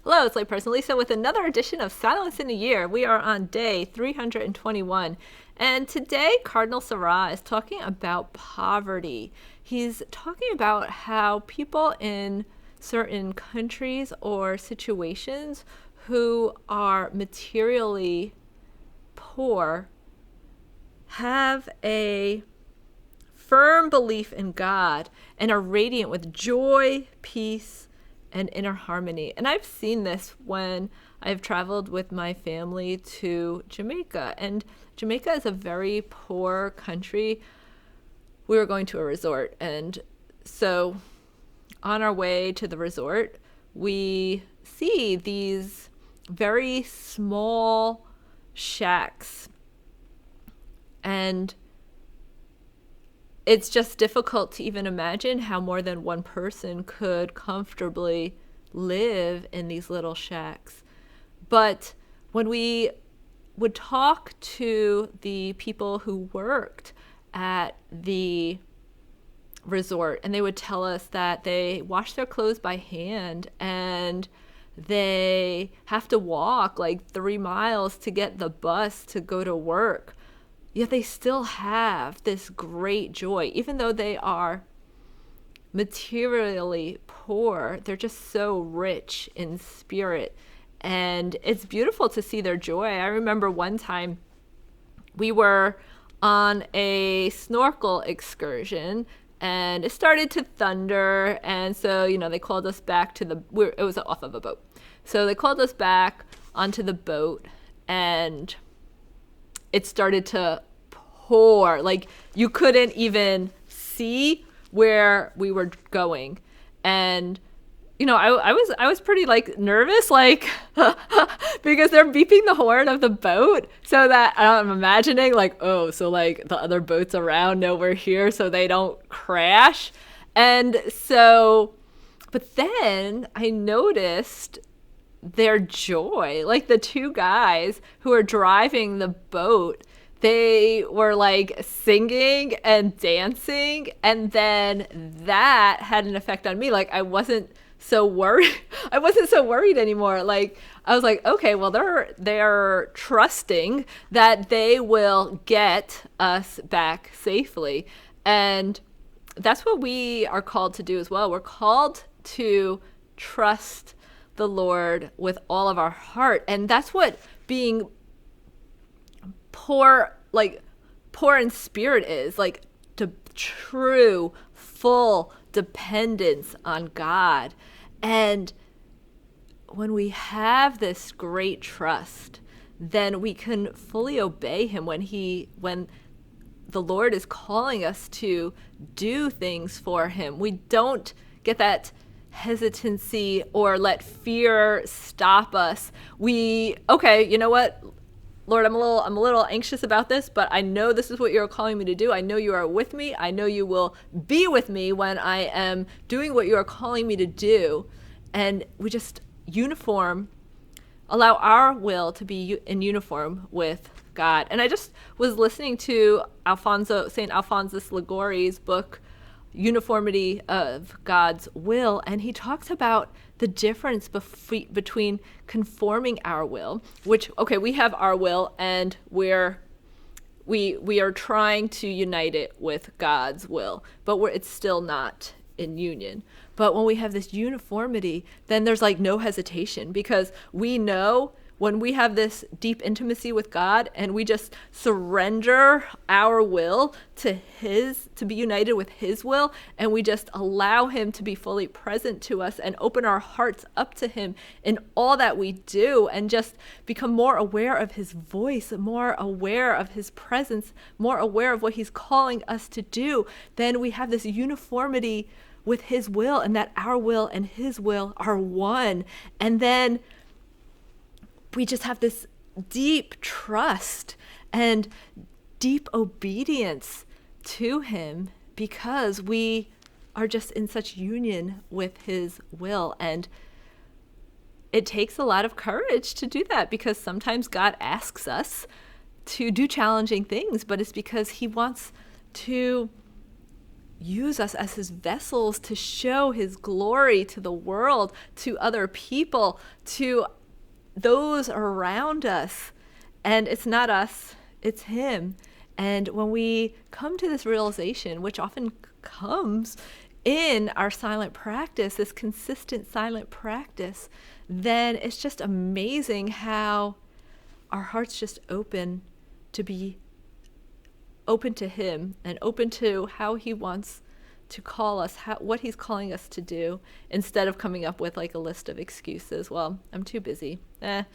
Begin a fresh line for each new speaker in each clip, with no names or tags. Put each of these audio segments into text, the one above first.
Hello, it's Layperson Lisa with another edition of Silence in a Year. We are on day 321. And today, Cardinal Sarah is talking about poverty. He's talking about how people in certain countries or situations who are materially poor have a firm belief in God and are radiant with joy, peace, and inner harmony. And I've seen this when I've traveled with my family to Jamaica. And Jamaica is a very poor country. We were going to a resort. And so on our way to the resort, we see these very small shacks. And it's just difficult to even imagine how more than one person could comfortably live in these little shacks. But when we would talk to the people who worked at the resort, and they would tell us that they wash their clothes by hand and they have to walk like 3 miles to get the bus to go to work. Yet they still have this great joy. Even though they are materially poor, they're just so rich in spirit. And it's beautiful to see their joy. I remember one time we were on a snorkel excursion and it started to thunder. And so, they called us back to it was off of a boat. So they called us back onto the boat and it started to pour. Like, you couldn't even see where we were going. And I was pretty nervous, because they're beeping the horn of the boat, so that I'm imagining the other boats around know we're here so they don't crash. And so, but then I noticed their joy. Like, the two guys who are driving the boat, they were singing and dancing, and then that had an effect on me. I wasn't so worried. I wasn't so worried anymore. I was like, okay, well, they're trusting that they will get us back safely. And that's what we are called to do as well. We're called to trust the Lord with all of our heart. And that's what being poor in spirit is, to true, full dependence on God. And when we have this great trust, then we can fully obey him when the Lord is calling us to do things for him. We don't get that hesitancy or let fear stop us. Okay, you know what? Lord, I'm a little anxious about this, but I know this is what you're calling me to do. I know you are with me. I know you will be with me when I am doing what you are calling me to do. And we just allow our will to be in uniform with God. And I just was listening to St. Alphonsus Liguori's book, Uniformity of God's Will, and he talks about the difference between conforming our will, which, okay, we have our will and we are trying to unite it with God's will, but it's still not in union. But when we have this uniformity, then there's no hesitation, because we know when we have this deep intimacy with God and we just surrender our will to be united with his will, and we just allow him to be fully present to us and open our hearts up to him in all that we do, and just become more aware of his voice, more aware of his presence, more aware of what he's calling us to do, then we have this uniformity with his will, and that our will and his will are one. And then we just have this deep trust and deep obedience to him, because we are just in such union with his will. And it takes a lot of courage to do that, because sometimes God asks us to do challenging things, but it's because he wants to use us as his vessels to show his glory to the world, to other people, to those around us. And it's not us, it's him. And when we come to this realization, which often comes in our silent practice, this consistent silent practice, then it's just amazing how our hearts just open to be open to him and open to how he wants to call us, what he's calling us to do, instead of coming up with like a list of excuses. Well, I'm too busy. That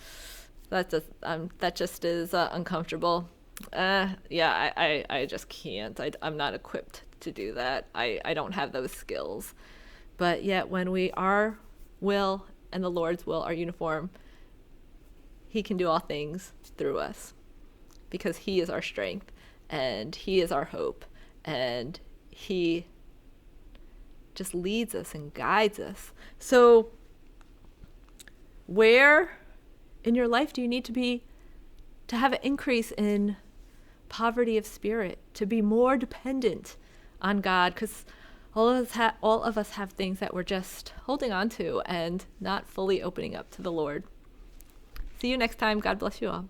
just is uncomfortable. I just can't. I'm not equipped to do that. I don't have those skills. But yet when our will and the Lord's will are uniform, he can do all things through us, because he is our strength and he is our hope, and he just leads us and guides us. So where in your life do you need to have an increase in poverty of spirit, to be more dependent on God? Because all of us have things that we're just holding on to and not fully opening up to the Lord. See you next time. God bless you all.